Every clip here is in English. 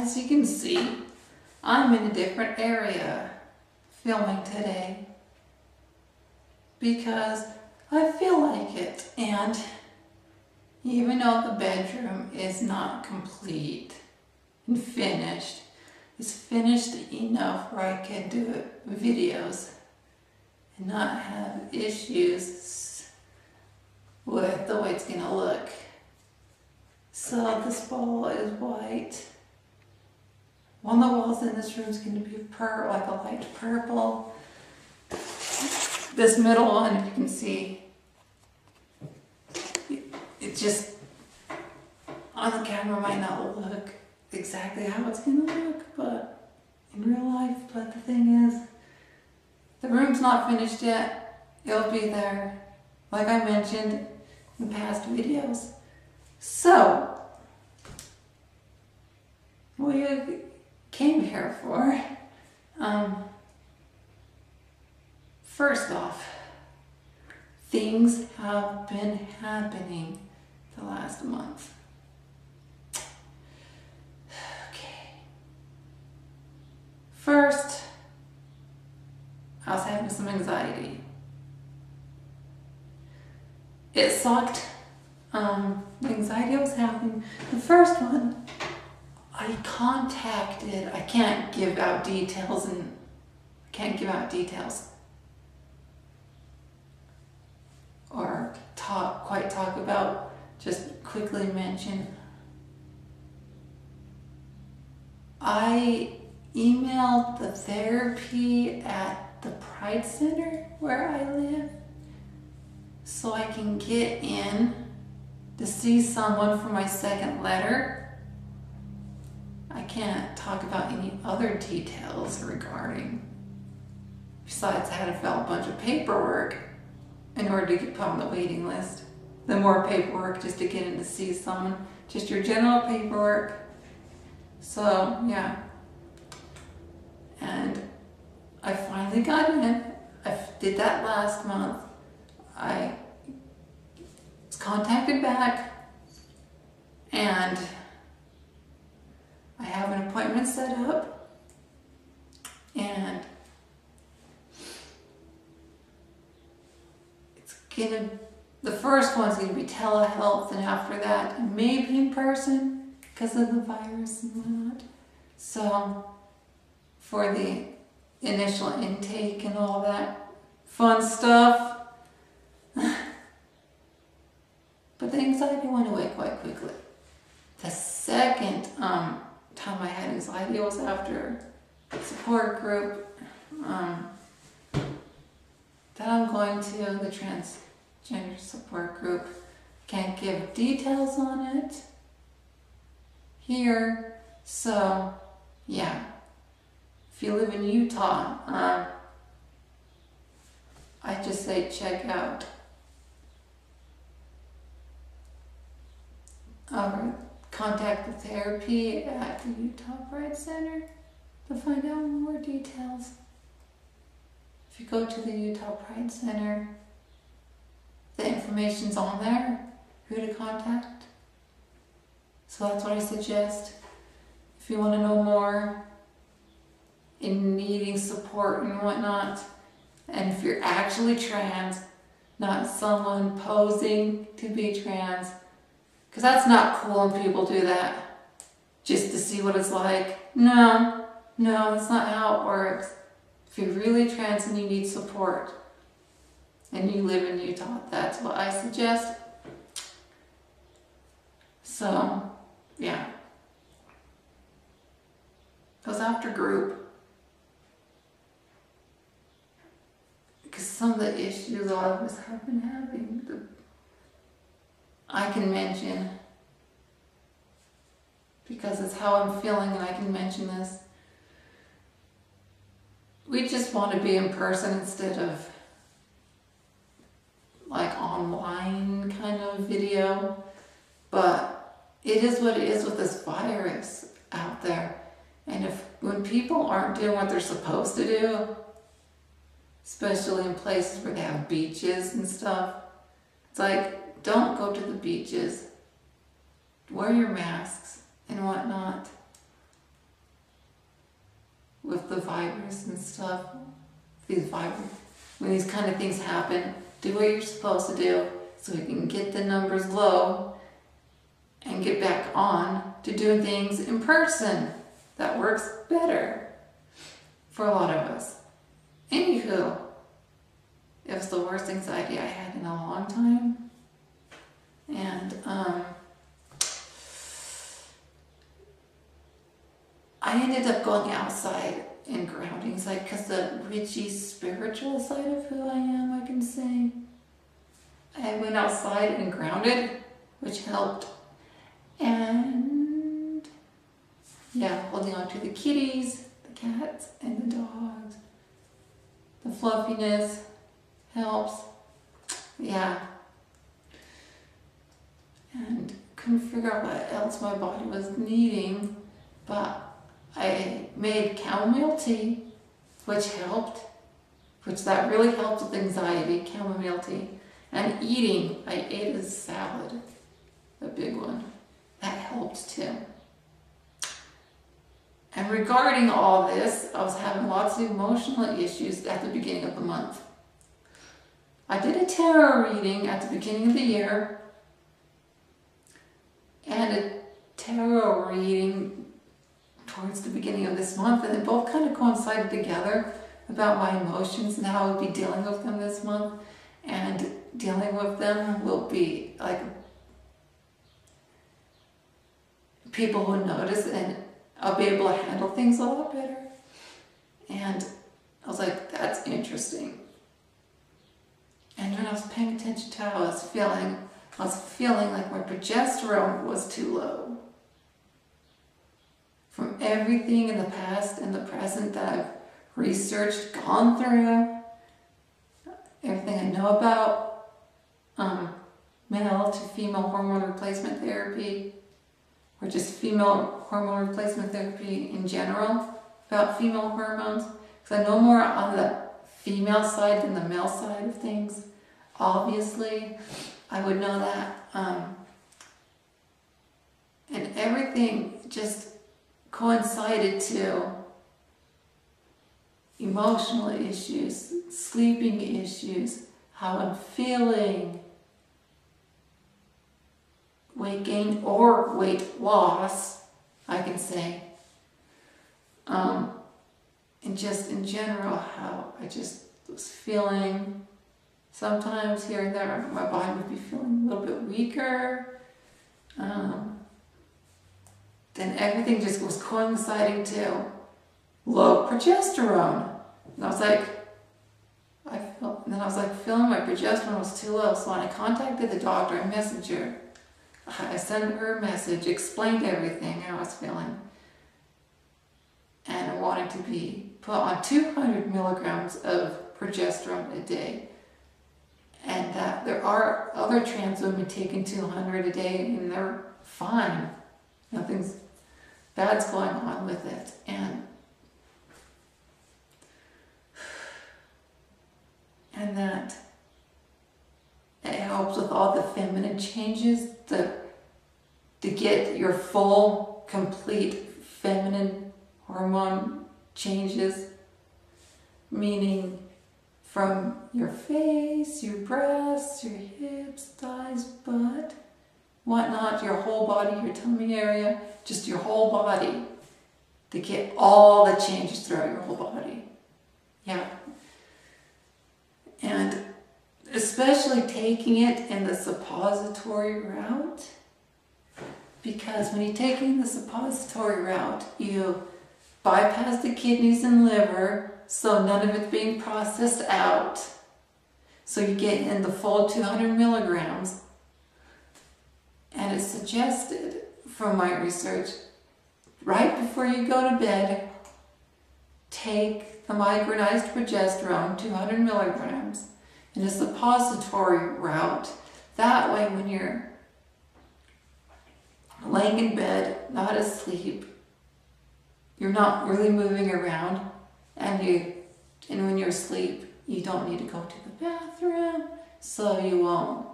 as you can see, I'm in a different area filming today because I feel like it. And even though the bedroom is not complete and finished, it's finished enough where I can do videos and not have issues with the way it's going to look. So this wall is white. One of the walls in this room is going to be like a light purple. This middle one, you can see, it just, on the camera might not look exactly how it's going to look, but in real life. But the thing is, the room's not finished yet. It'll be there, like I mentioned in past videos. So, what you came here for, first off, things have been happening the last month. Okay. First, I was having some anxiety. It sucked. The anxiety I was having, the first one, I can't give out details, or talk about, just quickly mention. I emailed the therapy at the Pride Center where I live so I can get in to see someone for my second letter. I can't talk about any other details regarding. Besides, I had to fill out a bunch of paperwork in order to get put on the waiting list. The more paperwork just to get in to see someone, just your general paperwork. So, yeah. And I finally got in. I did that last month. I was contacted back, and I have an appointment set up, and the first one's gonna be telehealth, and after that, maybe in person because of the virus and whatnot. So, for the initial intake and all that fun stuff. But the anxiety went away quite quickly. The second time I had anxiety was after a support group that I'm going to, the transgender support group. Can't give details on it here. So, yeah. If you live in Utah, I just say check out contact the therapy at the Utah Pride Center to find out more details. If you go to the Utah Pride Center, the information's on there, who to contact. So that's what I suggest. If you want to know more in needing support and whatnot, and if you're actually trans, not someone posing to be trans, because that's not cool when people do that just to see what it's like. No, that's not how it works. If you're really trans and you need support and you live in Utah, that's what I suggest. So, yeah. It was after group. Because some of the issues I have been having, I can mention, because it's how I'm feeling and I can mention this. We just want to be in person instead of like online kind of video. But it is what it is with this virus out there. And when people aren't doing what they're supposed to do, especially in places where they have beaches and stuff, it's like, don't go to the beaches. Wear your masks and whatnot. with the virus and stuff. When these kind of things happen, do what you're supposed to do so we can get the numbers low and get back on to doing things in person. That works better for a lot of us. Anywho, it was the worst anxiety I had in a long time. And I ended up going outside and grounding, because the witchy spiritual side of who I am, I can say. I went outside and grounded, which helped. And yeah, holding on to the kitties, the cats, and the dogs. The fluffiness helps. Yeah. And couldn't figure out what else my body was needing, but I made chamomile tea, which helped, that really helped with anxiety, chamomile tea. And eating, I ate a salad, a big one. That helped too. And regarding all this, I was having lots of emotional issues at the beginning of the month. I did a tarot reading at the beginning of the year, and a tarot reading towards the beginning of this month, and they both kind of coincided together about my emotions and how I would be dealing with them this month. And dealing with them will be like people who notice, and I'll be able to handle things a lot better. And I was like, that's interesting. And when I was paying attention to how I was feeling like my progesterone was too low. From everything in the past and the present that I've researched, gone through, everything I know about male to female hormone replacement therapy, or just female hormone replacement therapy in general, about female hormones, because I know more on the female side than the male side of things. Obviously, I would know that. And everything just coincided to emotional issues, sleeping issues, how I'm feeling, weight gain or weight loss, I can say. And just in general, how I just was feeling. Sometimes here and there, my body would be feeling a little bit weaker. Then everything just was coinciding to low progesterone. And I was like, feeling my progesterone was too low. So when I contacted the doctor, I messaged her. I sent her a message, explained everything, how I was feeling. And I wanted to be put on 200 milligrams of progesterone a day. And that there are other trans women taking 200 a day, and they're fine. Nothing's bad's going on with it. And that it helps with all the feminine changes, to get your full, complete feminine hormone changes, meaning from your face, your breasts, your hips, thighs, butt, whatnot, your whole body, your tummy area, just your whole body, to get all the changes throughout your whole body. Yeah. And especially taking it in the suppository route, because when you're taking the suppository route, you bypass the kidneys and liver, so none of it's being processed out. So you get in the full 200 milligrams. And it's suggested from my research, right before you go to bed, take the micronized progesterone, 200 milligrams, in a suppository route. That way when you're laying in bed, not asleep, you're not really moving around, and when you're asleep, you don't need to go to the bathroom, so you won't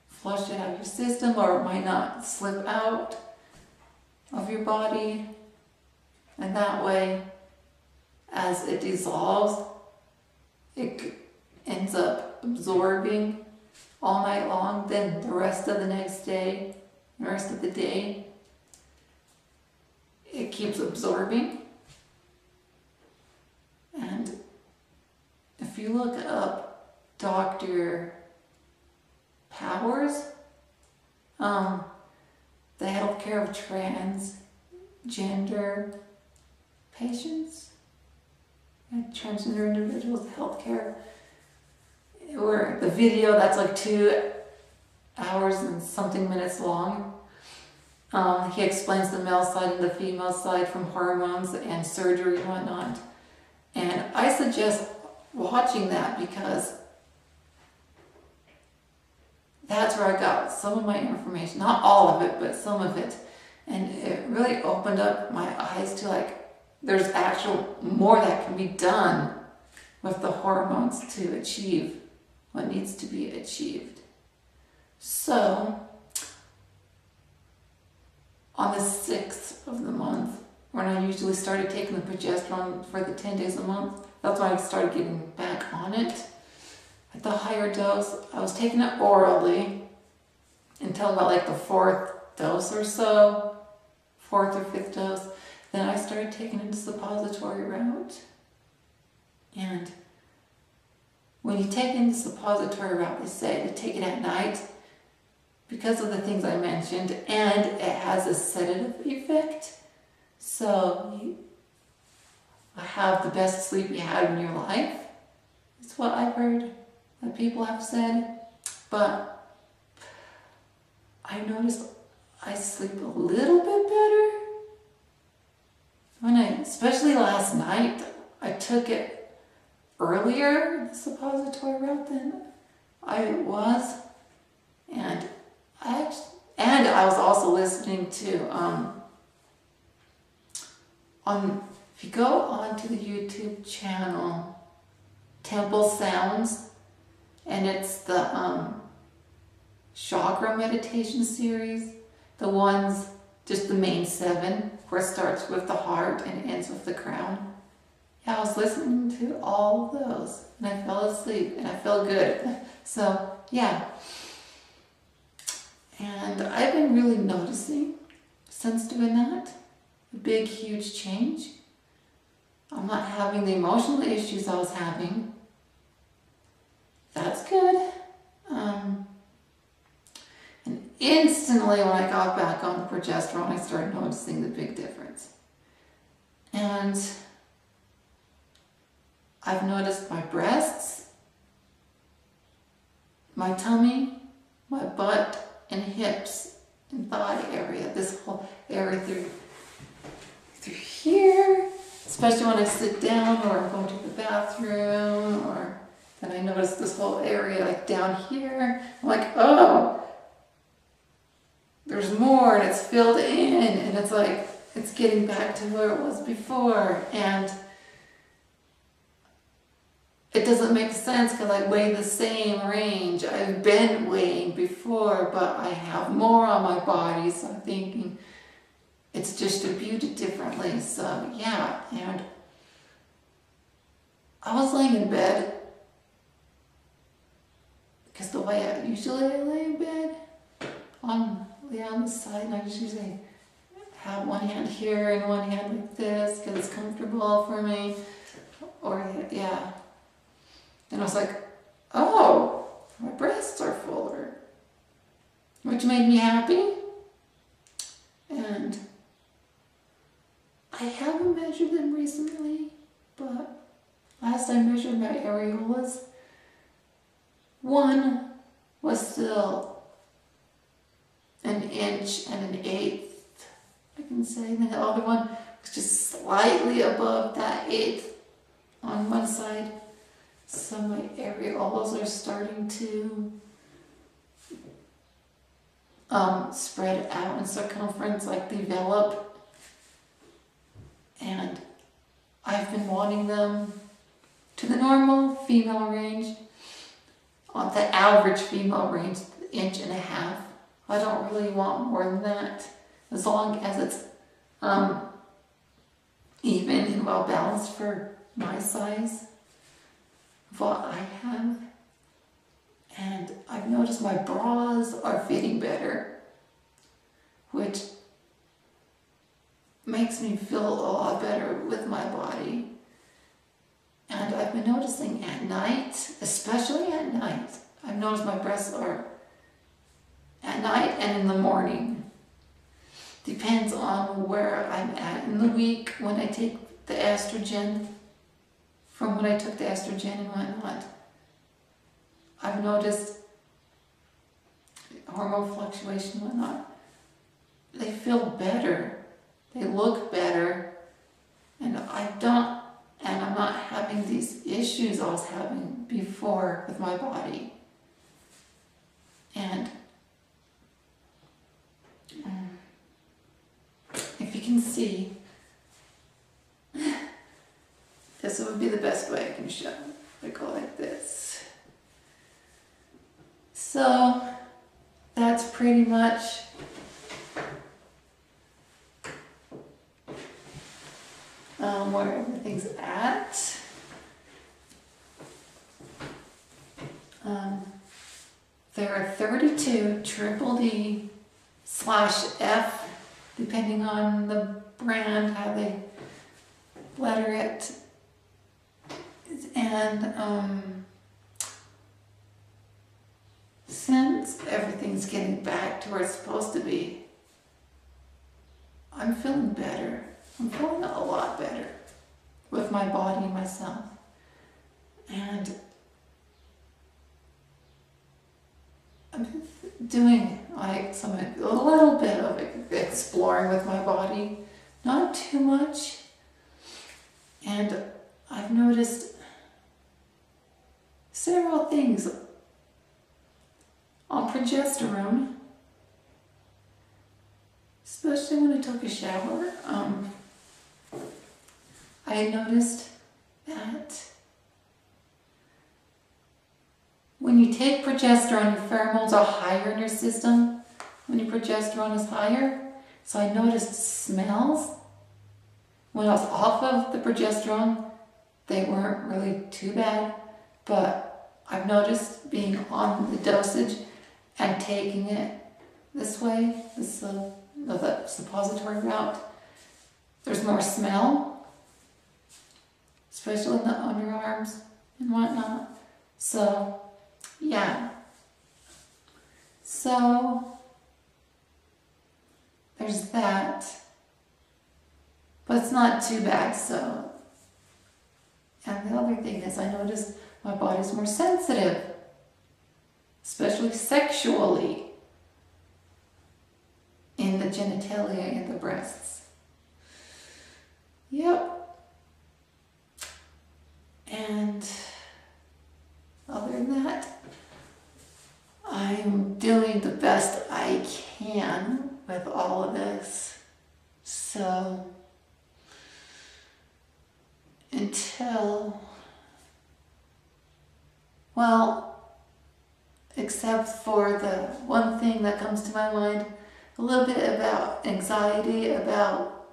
flush it out of your system, or it might not slip out of your body. And that way, as it dissolves, it ends up absorbing all night long. Then the rest of the next day, the rest of the day, it keeps absorbing. And if you look up Dr. Powers, the healthcare of transgender patients and transgender individuals, healthcare, or the video that's like 2 hours and something minutes long. He explains the male side and the female side from hormones and surgery and whatnot. And I suggest watching that because that's where I got some of my information. Not all of it, but some of it. And it really opened up my eyes to like, there's actual more that can be done with the hormones to achieve what needs to be achieved. So, on the 6th of the month, when I usually started taking the progesterone for the 10 days a month, that's when I started getting back on it. At the higher dose, I was taking it orally until about like the 4th dose or so, 4th or 5th dose. Then I started taking it the suppository route. And when you take in the suppository route, they say to take it at night because of the things I mentioned, and it has a sedative effect. So you have the best sleep you had in your life. It's what I've heard that people have said. But I noticed I sleep a little bit better. Especially last night, I took it earlier, the suppository route, than I was. And I was also listening to, if you go onto the YouTube channel, Temple Sounds, and it's the chakra meditation series, the ones, just the main 7, where it starts with the heart and ends with the crown. Yeah, I was listening to all of those, and I fell asleep, and I felt good. So, yeah. And I've been really noticing, since doing that, a big, huge change. I'm not having the emotional issues I was having. That's good. And instantly when I got back on the progesterone, I started noticing the big difference. And I've noticed my breasts, my tummy, my butt, and hips and thigh area, this whole area through here, especially when I sit down or I'm going to the bathroom, or then I notice this whole area like down here. I'm like, oh, there's more, and it's filled in, and it's like, it's getting back to where it was before. And it doesn't make sense because I weigh the same range I've been weighing before, but I have more on my body, so I'm thinking it's distributed differently. So yeah, and I was laying in bed because the way I usually lay in bed, on the side, and I just usually have one hand here and one hand like this because it's comfortable for me. Or yeah. And I was like, oh, my breasts are fuller, which made me happy. And I haven't measured them recently, but last I measured my areolas, one was still 1 inch and 1/8, I can say. And the other one was just slightly above that 1/8 on one side. So my areolas are starting to spread out in circumference, like develop. And I've been wanting them to the normal female range, on the average female range, 1.5 inches. I don't really want more than that, as long as it's even and well balanced for my size of what I have. And I've noticed my bras are fitting better, which makes me feel a lot better with my body. And I've been noticing at night, especially at night, I've noticed my breasts are at night and in the morning. Depends on where I'm at in the week when I take the estrogen, from when I took the estrogen and whatnot. I've noticed hormone fluctuation and whatnot. They feel better. They look better. And I'm not having these issues I was having before with my body. And if you can see, this would be the best way I can show. I go like this. So that's pretty much where everything's at. There are 32 triple D /F, depending on the brand, how they letter it. And since everything's getting back to where it's supposed to be, I'm feeling better. I'm feeling a lot better with my body and myself. And I'm doing like a little bit of exploring with my body, not too much. And I've noticed several things on progesterone, especially when I took a shower. I noticed that when you take progesterone, your pheromones are higher in your system when your progesterone is higher. So I noticed smells. When I was off of the progesterone, they weren't really too bad, but I've noticed being on the dosage and taking it this way, the suppository route, there's more smell, especially in the underarms and whatnot. So, yeah. So, there's that. But it's not too bad, so. And the other thing is I noticed my body's more sensitive, especially sexually, in the genitalia and the breasts. Yep. And other than that, I'm doing the best I can with all of this. So, until, well, except for the one thing that comes to my mind, a little bit about anxiety, about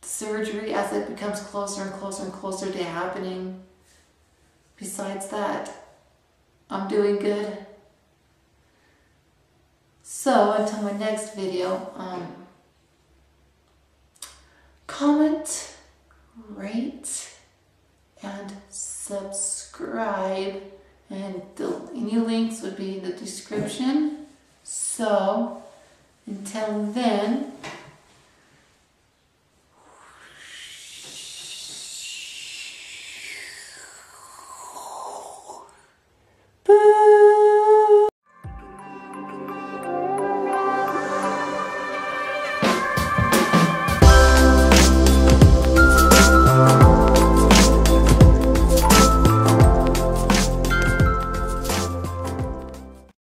surgery as it becomes closer and closer and closer to happening. Besides that, I'm doing good. So until my next video, comment, rate, and subscribe, and any links would be in the description. So until then,